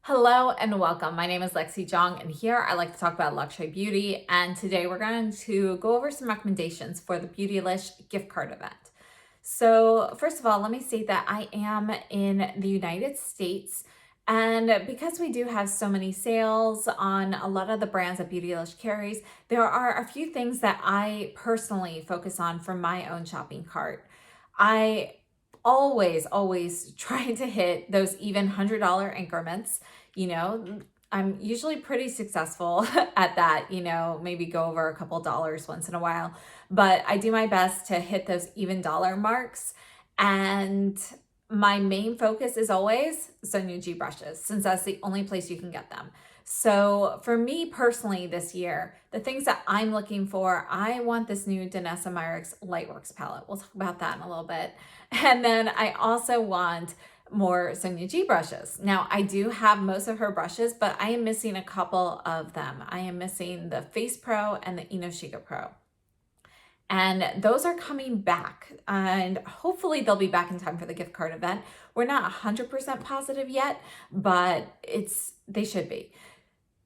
Hello and welcome. My name is Lexi Jong, and here I like to talk about luxury beauty. And today we're going to go over some recommendations for the Beautylish Gift Card Event. So first of all, let me state that I am in the United States, and because we do have so many sales on a lot of the brands that Beautylish carries, there are a few things that I personally focus on for my own shopping cart. I always trying to hit those even $100 increments. I'm usually pretty successful at that, maybe go over a couple dollars once in a while, but I do my best to hit those even dollar marks. And my main focus is always Sonia G brushes, since that's the only place you can get them. So for me personally this year, the things that I'm looking for, I want this new Danessa Myricks Lightworks palette. We'll talk about that in a little bit. And then I also want more Sonia G brushes. Now I do have most of her brushes, but I am missing a couple of them. I am missing the Face Pro and the Inoshika Pro. And those are coming back, and hopefully they'll be back in time for the gift card event. We're not 100% positive yet, but they should be.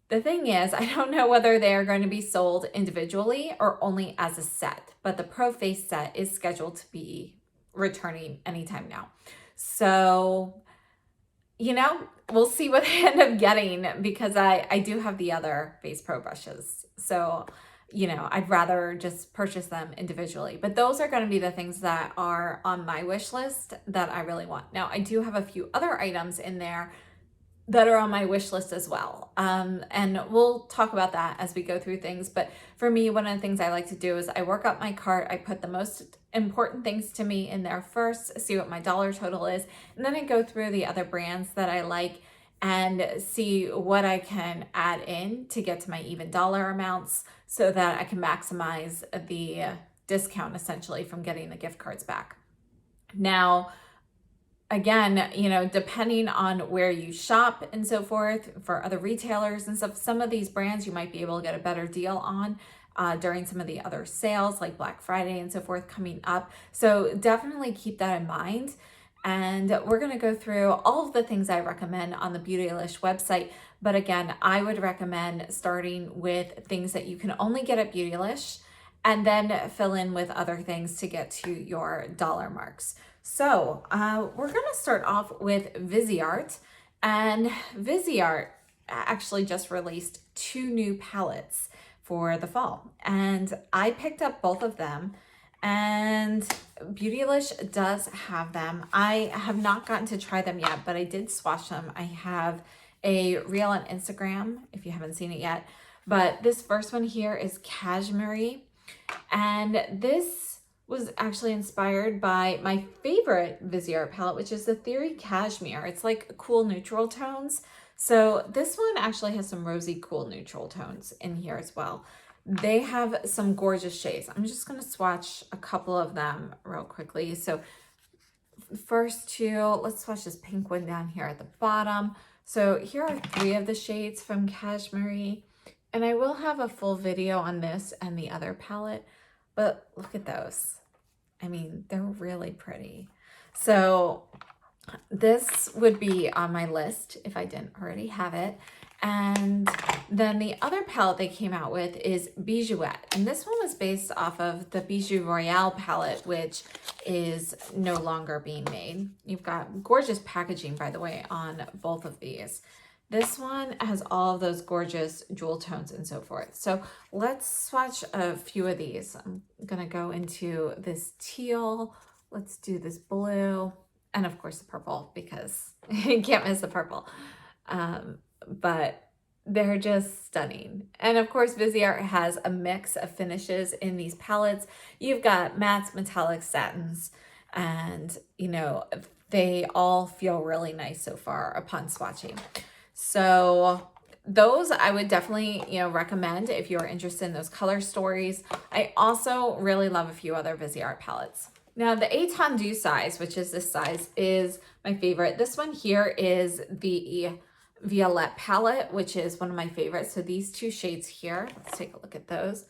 The thing is, I don't know whether they are going to be sold individually or only as a set, but the Pro Face set is scheduled to be returning anytime now. So, we'll see what I end up getting, because I do have the other Face Pro brushes. So, I'd rather just purchase them individually. But those are going to be the things that are on my wish list that I really want. Now, I do have a few other items in there that are on my wish list as well. And we'll talk about that as we go through things. But for me, one of the things I like to do is I work up my cart. I put the most important things to me in there first, see what my dollar total is, and then I go through the other brands that I like and see what I can add in to get to my even dollar amounts so that I can maximize the discount essentially from getting the gift cards back. Now, again, depending on where you shop and so forth, for other retailers and stuff, some of these brands you might be able to get a better deal on during some of the other sales like Black Friday and so forth coming up. So definitely keep that in mind. And we're going to go through all of the things I recommend on the Beautylish website. But again, I would recommend starting with things that you can only get at Beautylish, and then fill in with other things to get to your dollar marks. So we're going to start off with Viseart, and Viseart actually just released 2 new palettes for the fall, and I picked up both of them, and Beautylish does have them. I have not gotten to try them yet, but I did swatch them. I have a reel on Instagram if you haven't seen it yet, but this first one here is Cashmerie, and this was actually inspired by my favorite Viseart palette, which is the Theory Cashmere. It's like cool neutral tones. So this one actually has some rosy cool neutral tones in here as well. They have some gorgeous shades. I'm just going to swatch a couple of them real quickly. So first 2, let's swatch this pink one down here at the bottom. So here are 3 of the shades from Cashmerie, and I will have a full video on this and the other palette, but look at those. I mean, they're really pretty. So this would be on my list if I didn't already have it. And then the other palette they came out with is Bijouxette. And this one was based off of the Bijou Royale palette, which is no longer being made. You've got gorgeous packaging, by the way, on both of these. This one has all of those gorgeous jewel tones and so forth. So let's swatch a few of these. I'm gonna go into this teal. Let's do this blue. And of course the purple, because you can't miss the purple. But they're just stunning. And of course, Viseart has a mix of finishes in these palettes. You've got mattes, metallics, satins, and they all feel really nice so far upon swatching. So those I would definitely, recommend if you're interested in those color stories. I also really love a few other Viseart palettes. Now the Etendu size, which is this size, is my favorite. This one here is the Violette palette, which is one of my favorites. So these 2 shades here, let's take a look at those.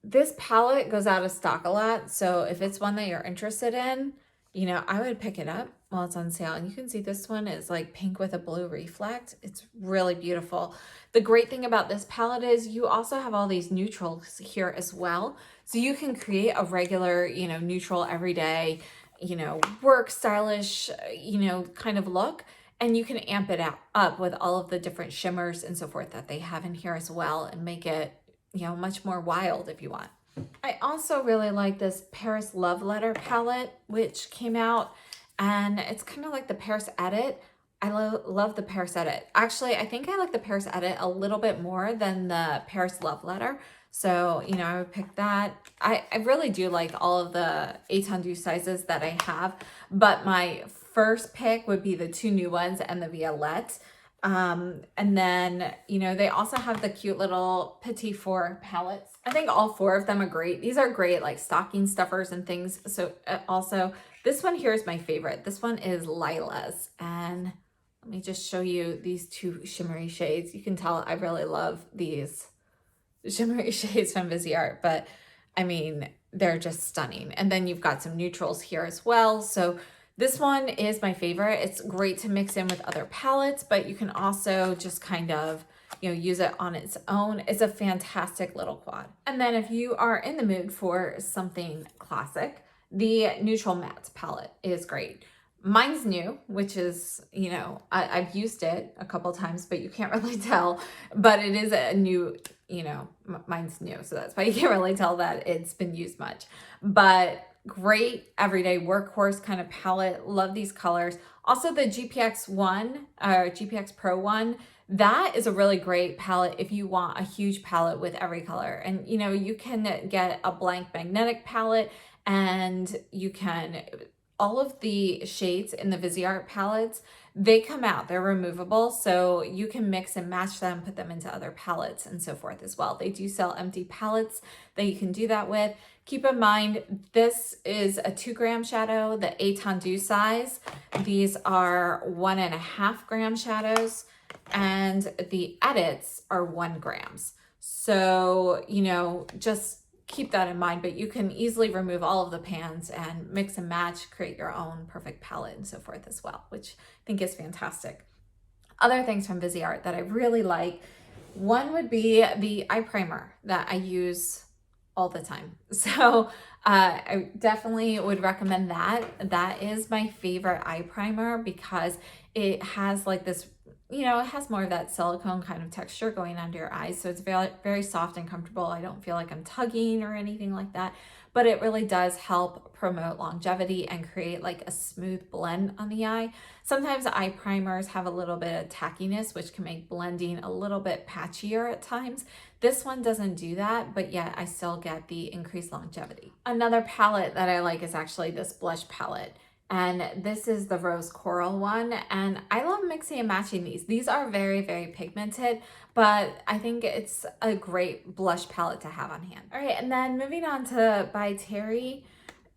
This palette goes out of stock a lot. So if it's one that you're interested in, you know, I would pick it up while it's on sale. And you can see this one is like pink with a blue reflect. It's really beautiful. The great thing about this palette is you also have all these neutrals here as well. So you can create a regular, you know, neutral everyday, you know, work stylish, you know, kind of look. And you can amp it up with all of the different shimmers and so forth that they have in here as well and make it, you know, much more wild if you want. I also really like this Paris Love Letter palette, which came out, and it's kind of like the Paris Edit. I love the Paris Edit. Actually, I think I like the Paris Edit a little bit more than the Paris Love Letter. So, you know, I would pick that. I really do like all of the Etendu sizes that I have, but my first pick would be the two new ones and the Violette. And then, you know, they also have the cute little Petits Fours palettes. I think all four of them are great. These are great like stocking stuffers and things. So also this one here is my favorite. This one is Lilas. And let me just show you these two shimmery shades. You can tell I really love these shimmery shades from Viseart, but I mean, they're just stunning. And then you've got some neutrals here as well. So this one is my favorite. It's great to mix in with other palettes, but you can also just kind of, you know, use it on its own. It's a fantastic little quad. And then if you are in the mood for something classic, the Neutral Matte palette is great. Mine's new, which is, you know, I've used it a couple times, but you can't really tell, but it is a new, you know, mine's new. So that's why you can't really tell that it's been used much, but great everyday workhorse kind of palette. Love these colors. Also the GPX 1 or GPX Pro 1, that is a really great palette if you want a huge palette with every color. And you know, you can get a blank magnetic palette, and you can, all of the shades in the Viseart palettes, they come out, they're removable, so you can mix and match them, put them into other palettes and so forth as well. They do sell empty palettes that you can do that with. Keep in mind, this is a 2-gram shadow, the Etendu size. These are 1.5 gram shadows, and the edits are 1 grams. So, you know, just keep that in mind, but you can easily remove all of the pans and mix and match, create your own perfect palette and so forth as well, which I think is fantastic. Other things from Viseart that I really like, one would be the eye primer that I use all the time. So I definitely would recommend that. That is my favorite eye primer because it has like this, you know, it has more of that silicone kind of texture going under your eyes. So it's very, very soft and comfortable. I don't feel like I'm tugging or anything like that, but it really does help promote longevity and create like a smooth blend on the eye. Sometimes eye primers have a little bit of tackiness, which can make blending a little bit patchier at times. This one doesn't do that, but yet I still get the increased longevity. Another palette that I like is actually this blush palette. And this is the Rose Coral one. And I love mixing and matching these. These are very, very pigmented, but I think it's a great blush palette to have on hand. All right, and then moving on to By Terry.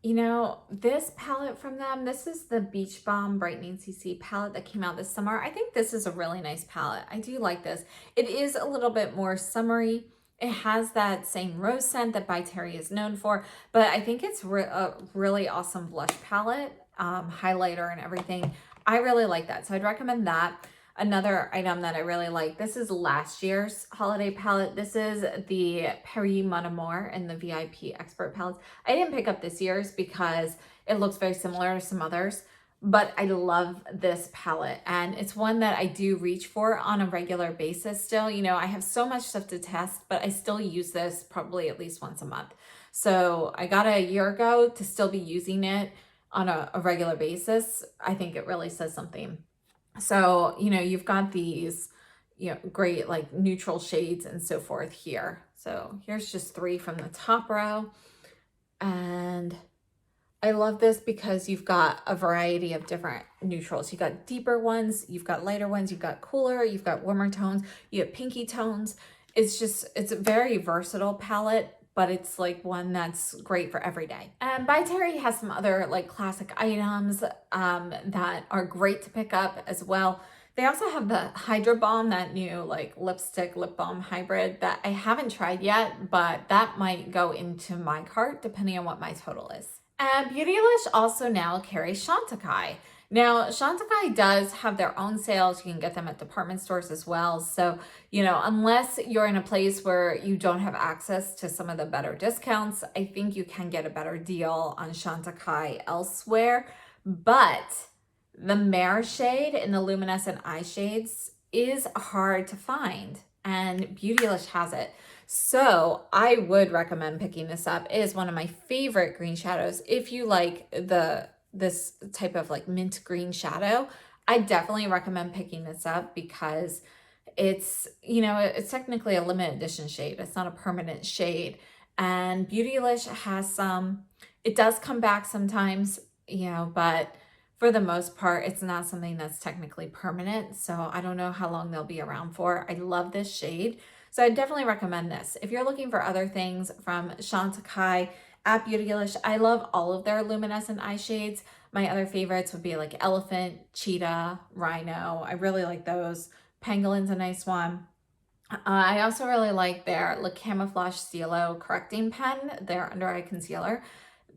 You know, this palette from them, this is the Beach Balm Brightening CC palette that came out this summer. I think this is a really nice palette. I do like this. It is a little bit more summery. It has that same rose scent that By Terry is known for, but I think it's a really awesome blush palette, highlighter and everything. I really like that, so I'd recommend that. Another item that I really like, this is last year's holiday palette. This is the Paris Mon Amour and the VIP Expert palettes. I didn't pick up this year's because it looks very similar to some others, but I love this palette, and it's one that I do reach for on a regular basis still. You know, I have so much stuff to test, but I still use this probably at least once a month. So I got it a year ago. To still be using it on a regular basis, I think it really says something. So, you know, you've got these, you know, great like neutral shades and so forth here. So here's just 3 from the top row. And I love this because you've got a variety of different neutrals. You've got deeper ones, you've got lighter ones, you've got cooler, you've got warmer tones, you have pinky tones. It's a very versatile palette, but it's like one that's great for every day. And By Terry has some other like classic items that are great to pick up as well. They also have the Hydra Balm, that new like lipstick lip balm hybrid that I haven't tried yet, but that might go into my cart depending on what my total is. And Beautylish also now carries Chantecaille. Now, Chantecaille does have their own sales. You can get them at department stores as well. So, unless you're in a place where you don't have access to some of the better discounts, I think you can get a better deal on Chantecaille elsewhere. But the Mare shade in the luminescent eye shades is hard to find, and Beautylish has it. So I would recommend picking this up. It is one of my favorite green shadows. If you like this type of like mint green shadow, I definitely recommend picking this up because it's, it's technically a limited edition shade. It's not a permanent shade. And Beautylish has some, it does come back sometimes, but for the most part, it's not something that's technically permanent. So I don't know how long they'll be around for. I love this shade. So I definitely recommend this. If you're looking for other things from Chantecaille at Beautylish, I love all of their luminescent eye shades. My other favorites would be like Elephant, Cheetah, Rhino. I really like those. Pangolin's a nice one. I also really like their Le Camouflage Stilo correcting pen, their under eye concealer.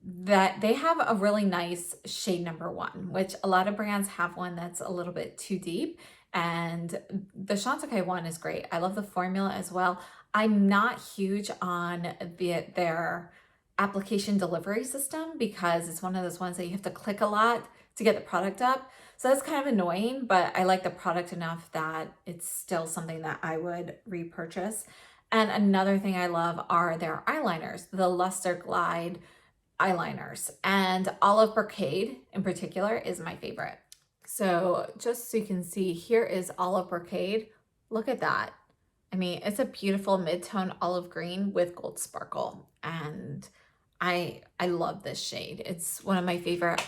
That they have a really nice shade number 1, which a lot of brands have one that's a little bit too deep. And the Chantecaille one is great. I love the formula as well. I'm not huge on their application delivery system because it's one of those ones that you have to click a lot to get the product up. So that's kind of annoying, but I like the product enough that it's still something that I would repurchase. And another thing I love are their eyeliners, the Luster Glide eyeliners, and Olive Brocade in particular is my favorite. So just so you can see, here is Olive Brocade. Look at that. I mean, it's a beautiful mid-tone olive green with gold sparkle, and I love this shade. It's one of my favorite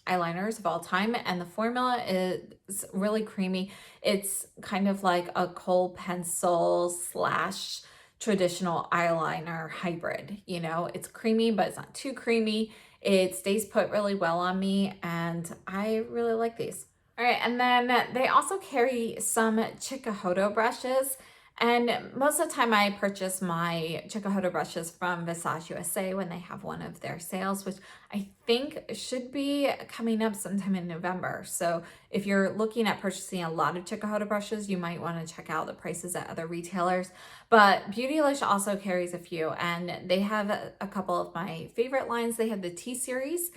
eyeliners of all time, and the formula is really creamy. It's kind of like a kohl pencil slash traditional eyeliner hybrid. It's creamy, but it's not too creamy. It stays put really well on me, and I really like these. All right, and then they also carry some Chikuhodo brushes. And most of the time I purchase my Chikuhodo brushes from Viseart USA when they have one of their sales, which I think should be coming up sometime in November. So if you're looking at purchasing a lot of Chikuhodo brushes, you might want to check out the prices at other retailers. But Beautylish also carries a few, and they have a couple of my favorite lines. They have the T series.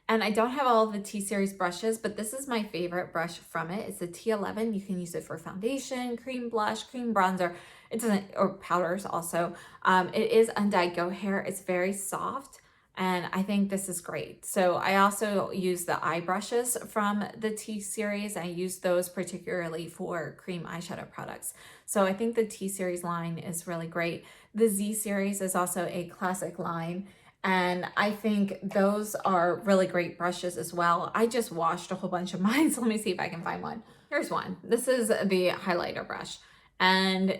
And I don't have all of the T series brushes, but this is my favorite brush from it. It's the T11. You can use it for foundation, cream blush, cream bronzer. It doesn't, or powders also. It is undyed goat hair. It's very soft, and I think this is great. So I also use the eye brushes from the T series. I use those particularly for cream eyeshadow products. So I think the T series line is really great. The Z series is also a classic line, and I think those are really great brushes as well. I just washed a whole bunch of mine, so let me see if I can find one. Here's one. This is the highlighter brush. And,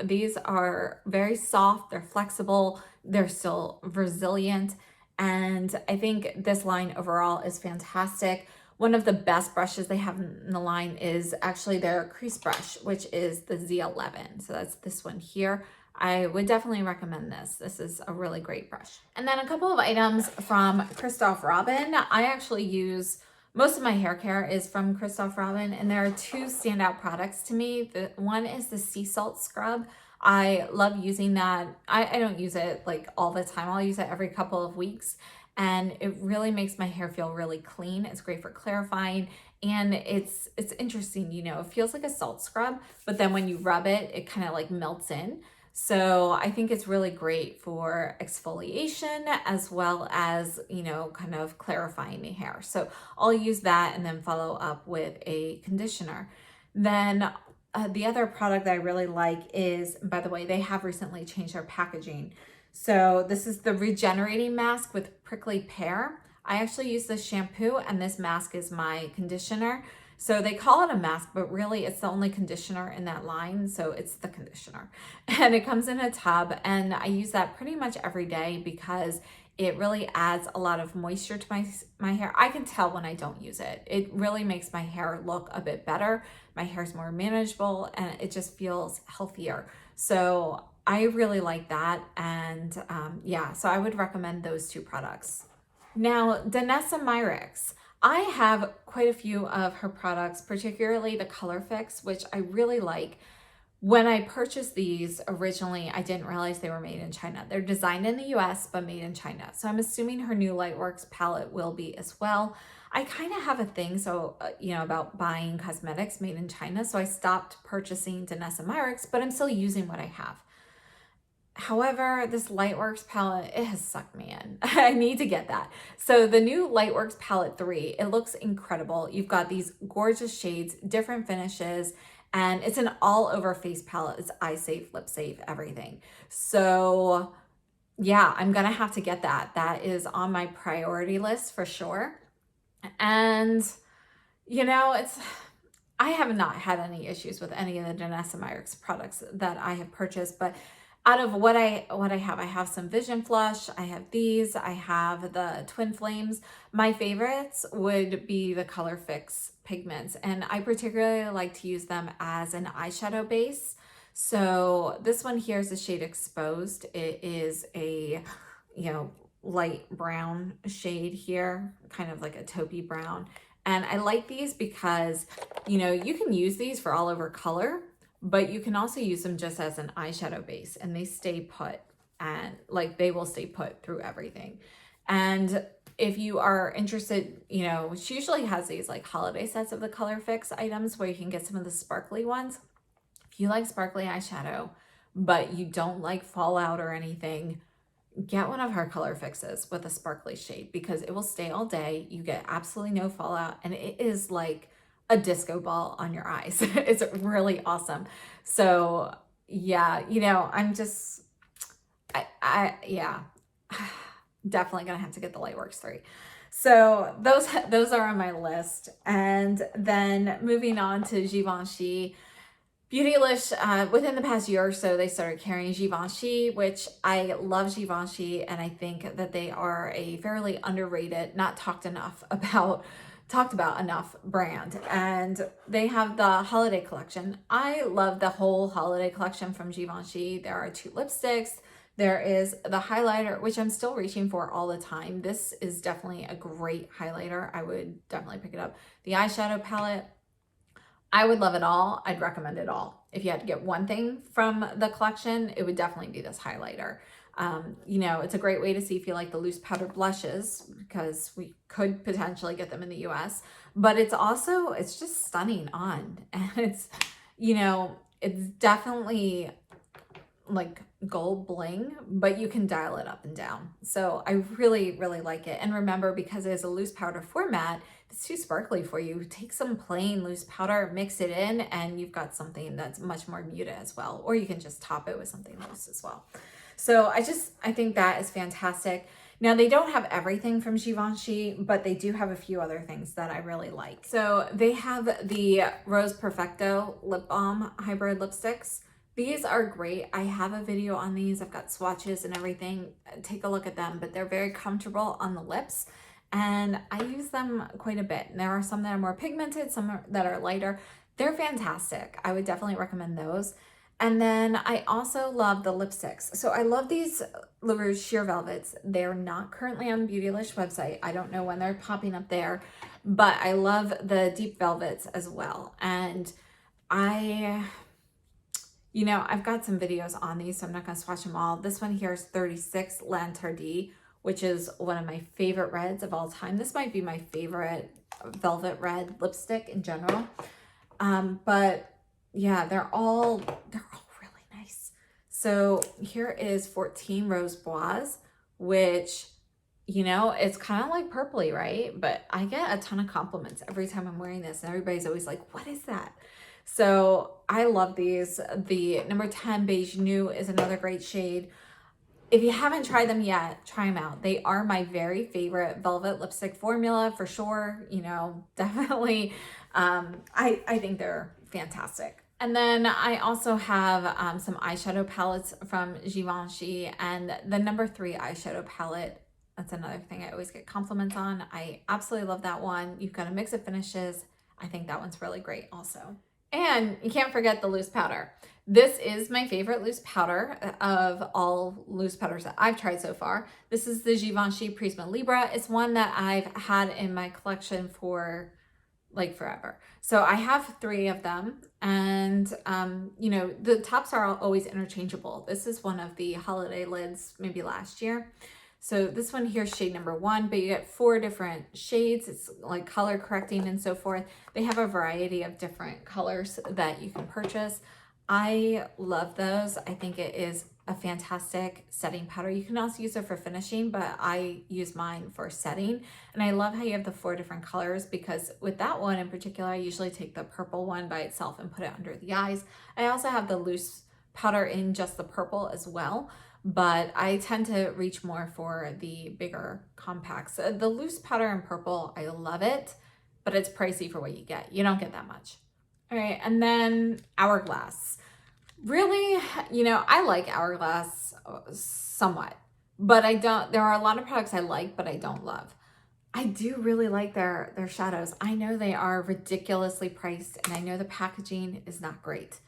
these are very soft, they're flexible, they're still resilient. And I think this line overall is fantastic. One of the best brushes they have in the line is actually their crease brush, which is the Z11. So that's this one here. I would definitely recommend this. This is a really great brush. And then a couple of items from Christophe Robin. I actually use, most of my hair care is from Christophe Robin, and there are two standout products to me. The one is the sea salt scrub. I love using that. I don't use it like all the time. I'll use it every couple of weeks, and it really makes my hair feel really clean. It's great for clarifying, and it's interesting, it feels like a salt scrub, but then when you rub it, it kind of like melts in. So I think it's really great for exfoliation as well as, kind of clarifying the hair. So I'll use that and then follow up with a conditioner. Then the other product that I really like is, by the way, they have recently changed their packaging. So this is the Regenerating Mask with Prickly Pear. I actually use this shampoo, and this mask is my conditioner. So they call it a mask, but really it's the only conditioner in that line. So it's the conditioner, and it comes in a tub, and I use that pretty much every day because it really adds a lot of moisture to my hair. I can tell when I don't use it. It really makes my hair look a bit better. My hair's more manageable, and it just feels healthier. So I really like that. And yeah, so I would recommend those two products. Now, Danessa Myricks. I have quite a few of her products, particularly the Color Fix, which I really like. When I purchased these originally, I didn't realize they were made in China. They're designed in the US, but made in China. So I'm assuming her new Lightworks palette will be as well. I kind of have a thing, about buying cosmetics made in China. So I stopped purchasing Danessa Myricks, but I'm still using what I have. However, this Lightworks palette, it has sucked me in. I need to get that. So the new Lightworks palette 3, it looks incredible. You've got these gorgeous shades, different finishes, and it's an all over face palette. It's eye safe, lip safe, everything. So yeah, I'm gonna have to get that. That is on my priority list for sure. And I have not had any issues with any of the Danessa Myricks products that I have purchased, but out of what I have some Vision Flush, I have these, I have the Twin Flames. My favorites would be the Color Fix pigments, and I particularly like to use them as an eyeshadow base. So this one here is the shade Exposed. It is a, light brown shade here, kind of like a taupey brown. And I like these because, you can use these for all over color, but you can also use them just as an eyeshadow base, and they stay put, and they will stay put through everything. And if you are interested, she usually has these holiday sets of the Color Fix items where you can get some of the sparkly ones. If you like sparkly eyeshadow, but you don't like fallout or anything, get one of her Color Fixes with a sparkly shade, because it will stay all day. You get absolutely no fallout, and it is like a disco ball on your eyes. It's really awesome. So yeah, I'm just, yeah, definitely gonna have to get the Lightworks 3. So those are on my list. And then moving on to Givenchy. Beautylish, within the past year or so, they started carrying Givenchy, which I love Givenchy, and I think that they are a fairly underrated, not talked about enough brand. And they have the holiday collection. I love the whole holiday collection from Givenchy. There are 2 lipsticks. There is the highlighter, which I'm still reaching for all the time. This is definitely a great highlighter. I would definitely pick it up. The eyeshadow palette, I would love it all. I'd recommend it all. If you had to get one thing from the collection, it would definitely be this highlighter. It's a great way to see if you like the loose powder blushes, because we could potentially get them in the US, but it's just stunning on. And it's definitely like gold bling, but you can dial it up and down. So I really, really like it. And remember, because it is a loose powder format, if it's too sparkly for you, take some plain loose powder, mix it in, and you've got something that's much more muted as well. Or you can just top it with something loose as well. So I think that is fantastic. Now, they don't have everything from Givenchy, but they do have a few other things that I really like. So they have the Rose Perfecto Lip Balm Hybrid Lipsticks. These are great. I have a video on these. I've got swatches and everything. Take a look at them, but they're very comfortable on the lips, and I use them quite a bit. There are some that are more pigmented, some that are lighter. They're fantastic. I would definitely recommend those. And then I also love the lipsticks. So I love these Le Rouge Sheer Velvets. They're not currently on the Beautylish website. I don't know when they're popping up there, but I love the Deep Velvets as well. And I've got some videos on these, so I'm not going to swatch them all. This one here is 36 L'Interdit, which is one of my favorite reds of all time. This might be my favorite velvet red lipstick in general. But yeah, they're all really nice. So here is 14 Rose Boise, which, it's kind of like purpley, right? But I get a ton of compliments every time I'm wearing this, and everybody's always like, what is that? So I love these. The number 10 Beige Nude is another great shade. If you haven't tried them yet, try them out. They are my very favorite velvet lipstick formula for sure. Definitely. I think they're fantastic. And then I also have some eyeshadow palettes from Givenchy, and the number 3 eyeshadow palette. That's another thing I always get compliments on. I absolutely love that one. You've got a mix of finishes. I think that one's really great also. And you can't forget the loose powder. This is my favorite loose powder of all loose powders that I've tried so far. This is the Givenchy Prisma Libra. It's one that I've had in my collection for like forever. So I have 3 of them, and you know, the tops are always interchangeable. This is one of the holiday lids, maybe last year. So this one here is shade number 1, but you get 4 different shades. It's like color correcting and so forth. They have a variety of different colors that you can purchase. I love those. I think it is a fantastic setting powder. You can also use it for finishing, but I use mine for setting. And I love how you have the 4 different colors, because with that one in particular, I usually take the purple one by itself and put it under the eyes. I also have the loose powder in just the purple as well, but I tend to reach more for the bigger compacts. The loose powder in purple, I love it, but it's pricey for what you get. You don't get that much. All right, and then Hourglass. Really, you know, I like Hourglass somewhat, but I don't, there are a lot of products I like, but I don't love. I do really like their shadows. I know they are ridiculously priced, and I know the packaging is not great,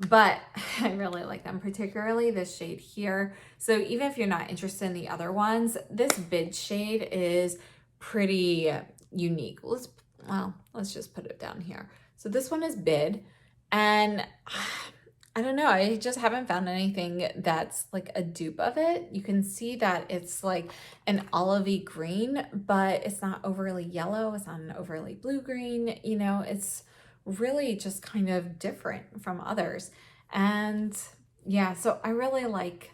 but I really like them, particularly this shade here. So even if you're not interested in the other ones, this Bid shade is pretty unique. Let's just put it down here. So this one is Bid, and I don't know, I just haven't found anything that's like a dupe of it. You can see that it's like an olivey green, but it's not overly yellow. It's not an overly blue-green, you know, it's really just kind of different from others. And yeah, so I really like,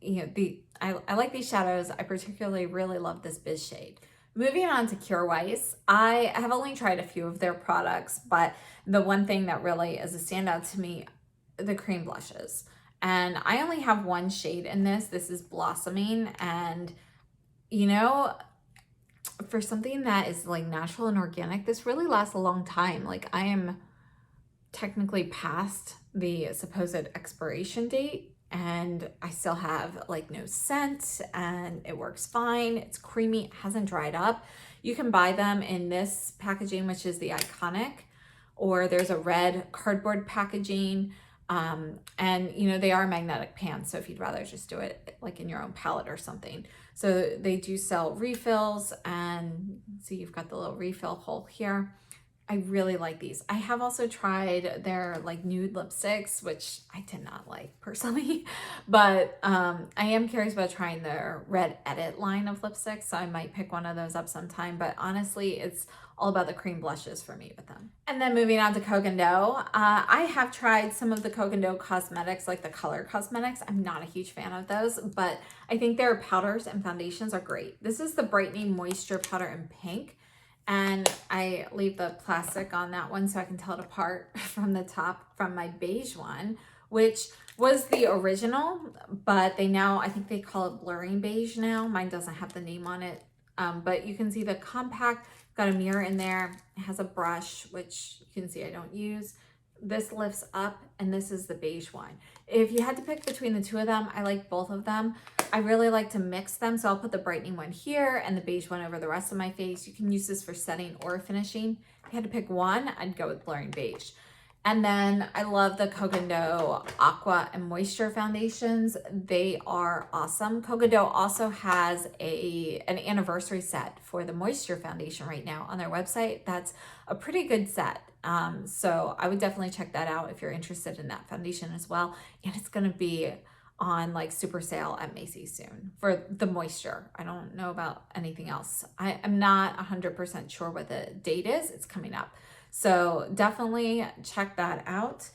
you know, I like these shadows. I particularly really love this Biz shade. Moving on to Kjaer Weis, I have only tried a few of their products, but the one thing that really is a standout to me, the cream blushes. And I only have 1 shade in this. This is Blossoming, and you know, for something that is like natural and organic, this really lasts a long time. Like, I am technically past the supposed expiration date, and I still have like no scent, and it works fine. It's creamy, it hasn't dried up. You can buy them in this packaging, which is the Iconic, or there's a red cardboard packaging. And you know, they are magnetic pans, so if you'd rather just do it like in your own palette or something. So they do sell refills, and see, you've got the little refill hole here. I really like these. I have also tried their like nude lipsticks, which I did not like personally, but I am curious about trying their Red Edit line of lipsticks, so I might pick one of those up sometime. But honestly, it's all about the cream blushes for me with them. And then moving on to Koh Gen Do, I have tried some of the Koh Gen Do cosmetics, like the color cosmetics. I'm not a huge fan of those, but I think their powders and foundations are great. This is the Brightening Moisture Powder in pink. And I leave the plastic on that one so I can tell it apart from the top from my beige one, which was the original, but they now, I think they call it blurring beige now. Mine doesn't have the name on it, but you can see the compact, got a mirror in there. It has a brush, which you can see I don't use. This lifts up, and this is the beige one. If you had to pick between the 2 of them, I like both of them. I really like to mix them, so I'll put the brightening one here and the beige one over the rest of my face. You can use this for setting or finishing. If you had to pick one, I'd go with blurring beige. And then I love the Koh Gen Do Aqua and Moisture foundations. They are awesome. Koh Gen Do also has an anniversary set for the Moisture foundation right now on their website. That's a pretty good set. So I would definitely check that out if you're interested in that foundation as well. And it's going to be on like super sale at Macy's soon for the Moisture. I don't know about anything else. I'm not 100% sure what the date is. It's coming up. So definitely check that out.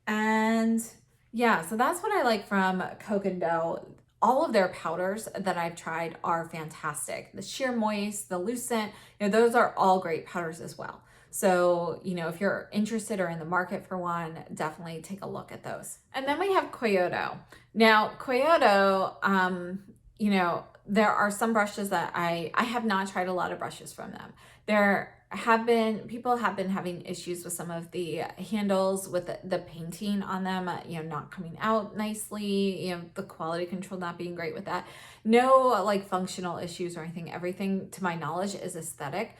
And yeah, so that's what I like from Koh Gen Do. All of their powders that I've tried are fantastic. The Sheer Moist, the Lucent, you know, those are all great powders as well. So, you know, if you're interested or in the market for one, definitely take a look at those. And then we have Koyudo. Now, Koyudo, you know, there are some brushes that I have not tried a lot of brushes from them. People have been having issues with some of the handles with the painting on them, you know, not coming out nicely, you know, the quality control not being great with that. No like functional issues or anything. Everything to my knowledge is aesthetic.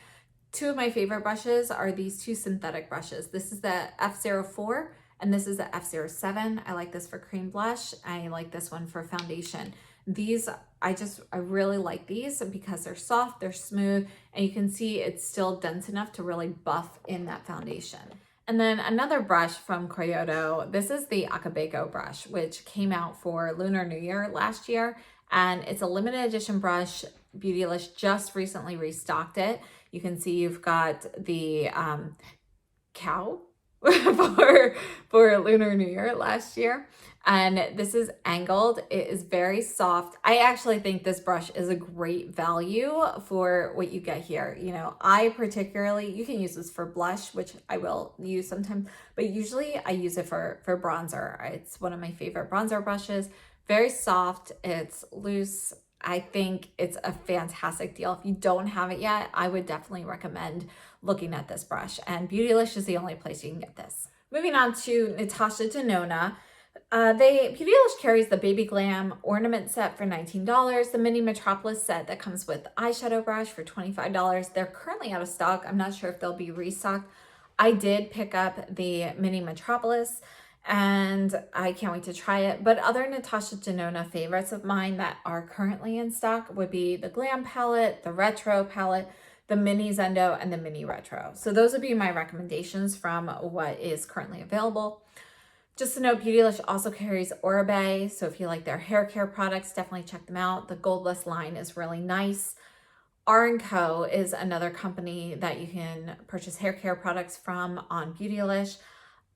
2 of my favorite brushes are these 2 synthetic brushes. This is the F04 and this is the F07. I like this for cream blush. I like this one for foundation. These, I really like these because they're soft, they're smooth, and you can see it's still dense enough to really buff in that foundation. And then another brush from Koyudo, this is the Akabeko brush, which came out for Lunar New Year last year. And it's a limited edition brush. Beautylish just recently restocked it. You can see you've got the cow for Lunar New Year last year. And this is angled. It is very soft. I actually think this brush is a great value for what you get here. You know, I particularly, you can use this for blush, which I will use sometimes, but usually I use it for bronzer. It's one of my favorite bronzer brushes. Very soft, it's loose. I think it's a fantastic deal. If you don't have it yet, I would definitely recommend looking at this brush, and Beautylish is the only place you can get this. Moving on to Natasha Denona. Beautylish carries the Baby Glam ornament set for $19, the mini Metropolis set that comes with eyeshadow brush for $25. They're currently out of stock. I'm not sure if they'll be restocked. I did pick up the mini Metropolis and I can't wait to try it. But other Natasha Denona favorites of mine that are currently in stock would be the Glam palette, the Retro palette, the mini Zendo, and the mini Retro. So those would be my recommendations from what is currently available. Just to note, Beautylish also carries Oribe, so if you like their hair care products, definitely check them out. The Goldless line is really nice. R+Co is another company that you can purchase hair care products from on Beautylish.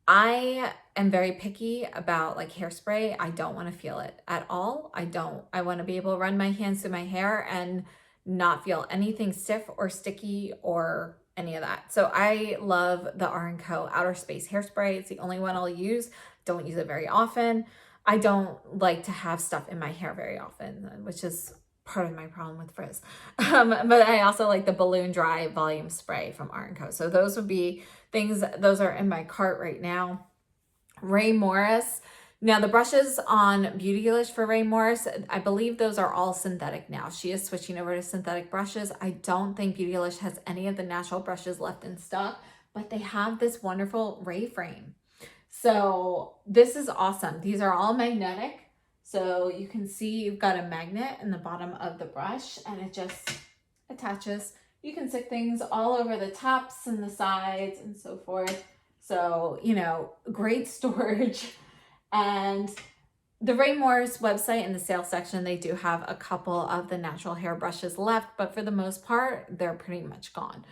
I am very picky about like hairspray. I don't want to feel it at all. I want to be able to run my hands through my hair and not feel anything stiff or sticky or any of that. So I love the R+Co Outer Space hairspray. It's the only one I'll use. Don't use it very often. I don't like to have stuff in my hair very often, which is part of my problem with frizz. But I also like the Balloon Dry Volume Spray from R+Co. So those would be things, those are in my cart right now. Rae Morris. Now the brushes on Beautylish for Rae Morris, I believe those are all synthetic now. She is switching over to synthetic brushes. I don't think Beautylish has any of the natural brushes left in stock, but they have this wonderful Rae frame. So this is awesome. These are all magnetic. So you can see you've got a magnet in the bottom of the brush and it just attaches. You can stick things all over the tops and the sides and so forth. So, you know, great storage. And the Rae Morris website in the sales section, they do have a couple of the natural hair brushes left, but for the most part, they're pretty much gone.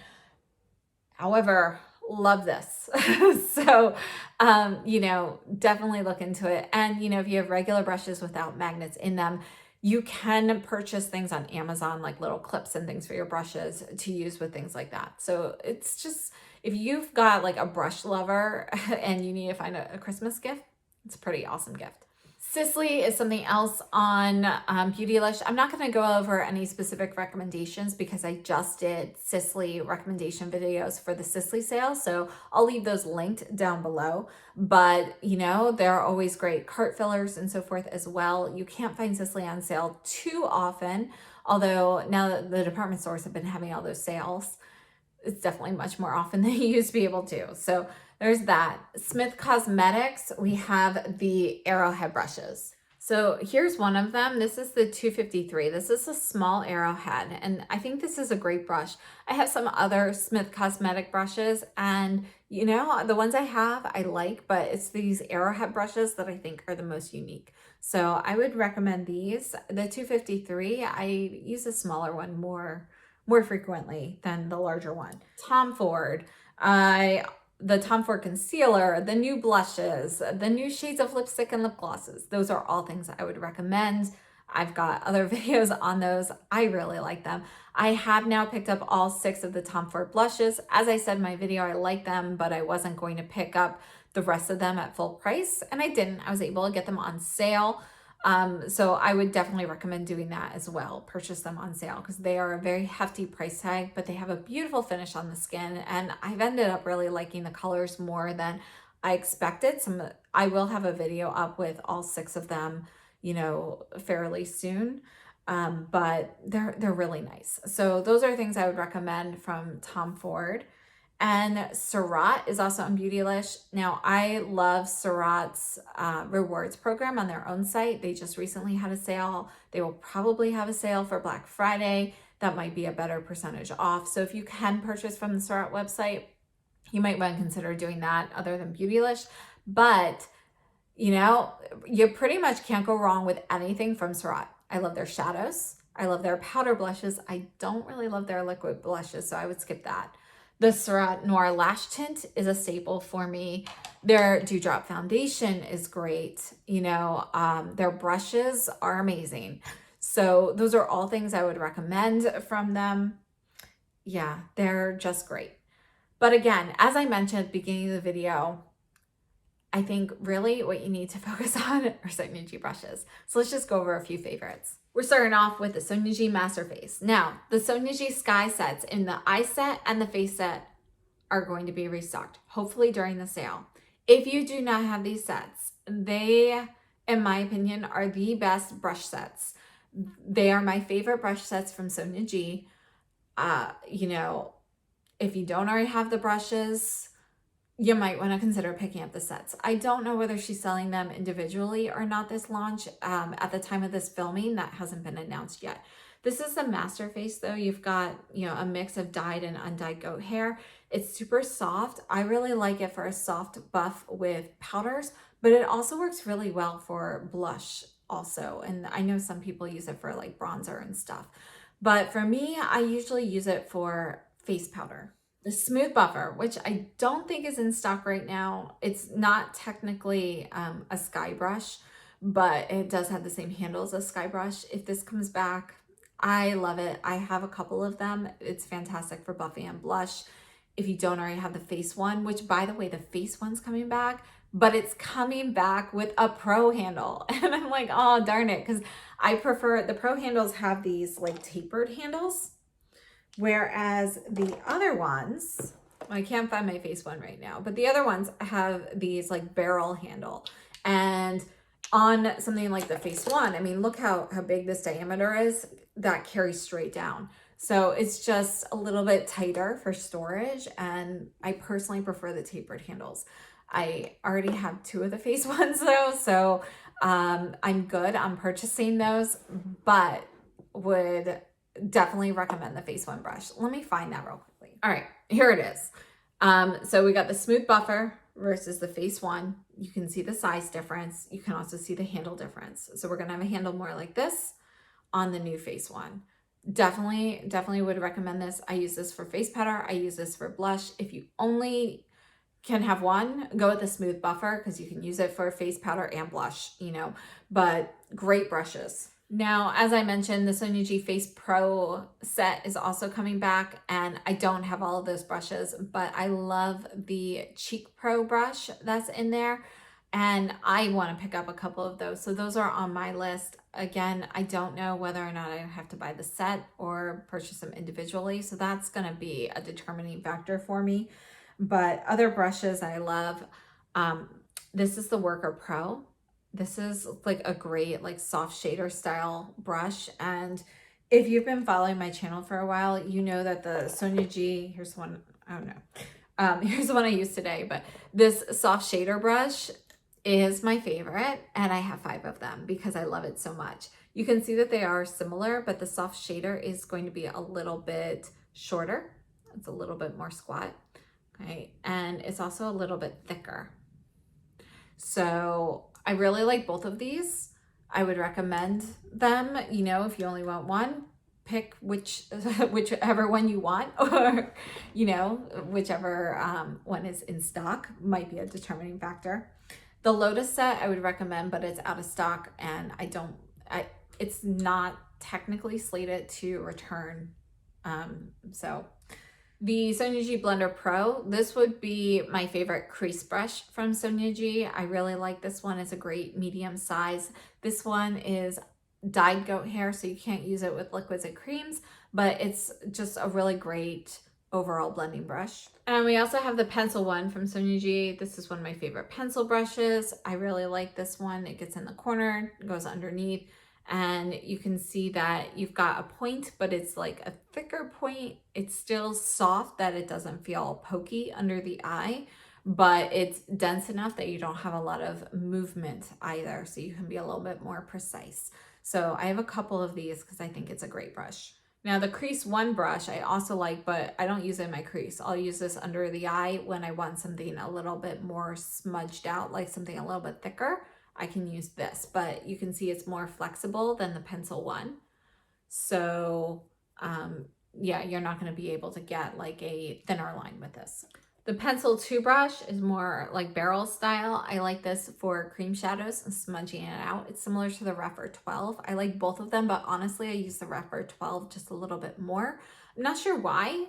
However, love this. So, you know, definitely look into it. And, you know, if you have regular brushes without magnets in them, you can purchase things on Amazon, like little clips and things for your brushes to use with things like that. So it's just, if you've got like a brush lover and you need to find a Christmas gift, it's a pretty awesome gift. Sisley is something else on Beautylish. I'm not going to go over any specific recommendations because I just did Sisley recommendation videos for the Sisley sale. So I'll leave those linked down below. But, you know, there are always great cart fillers and so forth as well. You can't find Sisley on sale too often, although now that the department stores have been having all those sales, it's definitely much more often than you used to be able to. So there's that. Smith Cosmetics, we have the Arrowhead brushes. So here's one of them. This is the 253. This is a small arrowhead, and I think this is a great brush. I have some other Smith Cosmetic brushes, and you know, the ones I have I like, but it's these arrowhead brushes that I think are the most unique. So I would recommend these. The 253, I use a smaller one more frequently than the larger one. Tom Ford. The Tom Ford concealer, the new blushes, the new shades of lipstick and lip glosses. Those are all things I would recommend. I've got other videos on those. I really like them. I have now picked up all 6 of the Tom Ford blushes. As I said in my video, I like them, but I wasn't going to pick up the rest of them at full price, and I didn't. I was able to get them on sale. So I would definitely recommend doing that as well. Purchase them on sale because they are a very hefty price tag, but they have a beautiful finish on the skin. And I've ended up really liking the colors more than I expected. I will have a video up with all 6 of them, you know, fairly soon. But they're really nice. So those are things I would recommend from Tom Ford. And Surratt is also on Beautylish. Now, I love Surratt's rewards program on their own site. They just recently had a sale. They will probably have a sale for Black Friday. That might be a better percentage off. So if you can purchase from the Surratt website, you might want to consider doing that other than Beautylish. But, you know, you pretty much can't go wrong with anything from Surratt. I love their shadows. I love their powder blushes. I don't really love their liquid blushes, so I would skip that. The Surratt Noir Lash Tint is a staple for me. Their Dewdrop Foundation is great. You know, their brushes are amazing. So those are all things I would recommend from them. Yeah, they're just great. But again, as I mentioned at the beginning of the video, I think really what you need to focus on are Sonia G brushes. So let's just go over a few favorites. We're starting off with the Sonia G Master Face. Now, the Sonia G Sky sets in the eye set and the face set are going to be restocked, hopefully during the sale. If you do not have these sets, they, in my opinion, are the best brush sets. They are my favorite brush sets from Sonia G. You know, if you don't already have the brushes, you might want to consider picking up the sets. I don't know whether she's selling them individually or not this launch. At the time of this filming, that hasn't been announced yet. This is the Master Face though. You've got, you know, a mix of dyed and undyed goat hair. It's super soft. I really like it for a soft buff with powders, but it also works really well for blush also. And I know some people use it for like bronzer and stuff. But for me, I usually use it for face powder. The Smooth Buffer, which I don't think is in stock right now. It's not technically a Sky Brush, but it does have the same handles as Sky Brush. If this comes back, I love it. I have a couple of them. It's fantastic for buffing and blush. If you don't already have the face one, which by the way, the face one's coming back, but it's coming back with a pro handle. And I'm like, oh, darn it. Because I prefer, the pro handles have these like tapered handles. Whereas the other ones, I can't find my face one right now, but the other ones have these like barrel handle. And on something like the face one, I mean, look how big this diameter is, that carries straight down. So it's just a little bit tighter for storage. And I personally prefer the tapered handles. I already have 2 of the face ones though. So I'm good on purchasing those, but would definitely recommend the face one brush. Let me find that real quickly. All right, here it is. So we got the Smooth Buffer versus the face one. You can see the size difference. You can also see the handle difference. So we're gonna have a handle more like this on the new face one. Definitely would recommend this. I use this for face powder. I use this for blush. If you only can have one, go with the Smooth Buffer because you can use it for face powder and blush, you know, but great brushes. Now, as I mentioned, the Sonia G Face Pro set is also coming back, and I don't have all of those brushes, but I love the Cheek Pro brush that's in there, and I want to pick up a couple of those. So those are on my list. Again, I don't know whether or not I have to buy the set or purchase them individually, so that's going to be a determining factor for me. But other brushes I love. This is the Worker Pro. This is like a great like soft shader style brush. And if you've been following my channel for a while, you know that the Sonia G, here's one, I don't know. Here's the one I used today, but this soft shader brush is my favorite. And I have 5 of them because I love it so much. You can see that they are similar, but the soft shader is going to be a little bit shorter. It's a little bit more squat. Okay. And it's also a little bit thicker. So I really like both of these. I would recommend them. You know, if you only want one, pick whichever one you want, or, you know, whichever one is in stock might be a determining factor. The Lotus set I would recommend, but it's out of stock, and it's not technically slated to return. So the Sonia G Blender Pro, this would be my favorite crease brush from Sonia G. I really like this one. It's a great medium size. This one is dyed goat hair, so you can't use it with liquids and creams, but it's just a really great overall blending brush. And we also have the pencil one from Sonia G. This is one of my favorite pencil brushes. I really like this one. It gets in the corner, goes underneath, And you can see that you've got a point, but it's like a thicker point. It's still soft that it doesn't feel pokey under the eye, but it's dense enough that you don't have a lot of movement either. So you can be a little bit more precise. So I have a couple of these because I think it's a great brush. Now the crease one brush I also like, but I don't use it in my crease. I'll use this under the eye when I want something a little bit more smudged out, like something a little bit thicker. I can use this, but you can see it's more flexible than the pencil one. So yeah, you're not going to be able to get like a thinner line with this. The pencil 2 brush is more like barrel style. I like this for cream shadows and smudging it out. It's similar to the Ref R12. I like both of them, but honestly, I use the Ref R12 just a little bit more. I'm not sure why.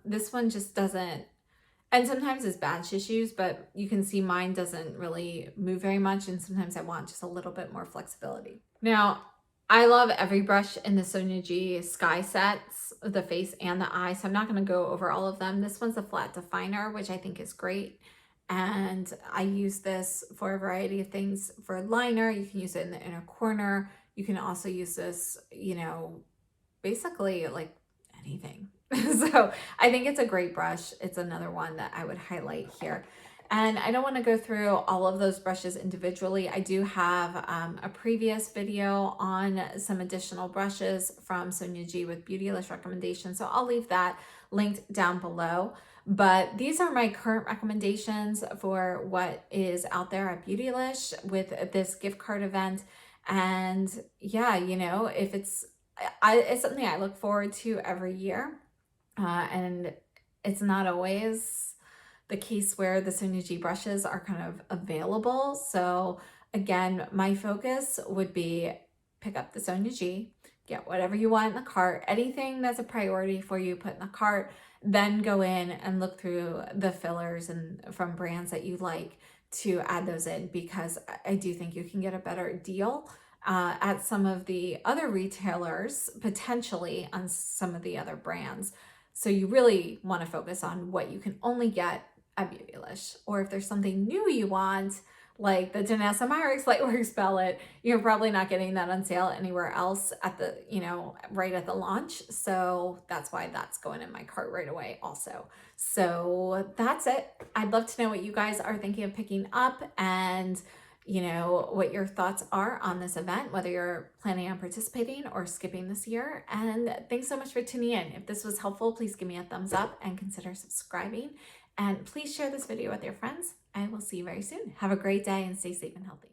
This one just doesn't, and sometimes it's batch issues, but you can see mine doesn't really move very much, and sometimes I want just a little bit more flexibility. Now, I love every brush in the Sonia G Sky sets, the face and the eye, so I'm not going to go over all of them. This one's a flat definer, which I think is great. And I use this for a variety of things. For liner, you can use it in the inner corner. You can also use this, you know, basically like anything. So I think it's a great brush. It's another one that I would highlight here. And I don't want to go through all of those brushes individually. I do have a previous video on some additional brushes from Sonia G with Beautylish recommendations. So I'll leave that linked down below. But these are my current recommendations for what is out there at Beautylish with this gift card event. And yeah, you know, if it's something I look forward to every year. And it's not always the case where the Sonia G brushes are kind of available. So again, my focus would be pick up the Sonia G, get whatever you want in the cart, anything that's a priority for you, put in the cart, then go in and look through the fillers and from brands that you like to add those in, because I do think you can get a better deal at some of the other retailers, potentially on some of the other brands. So you really want to focus on what you can only get at Beautylish. Or if there's something new you want, like the Danessa Myricks Lightworks palette, you're probably not getting that on sale anywhere else at the, you know, right at the launch. So that's why that's going in my cart right away also. So that's it. I'd love to know what you guys are thinking of picking up, and you know, what your thoughts are on this event, whether you're planning on participating or skipping this year. And thanks so much for tuning in. If this was helpful, please give me a thumbs up and consider subscribing. And please share this video with your friends. I will see you very soon. Have a great day and stay safe and healthy.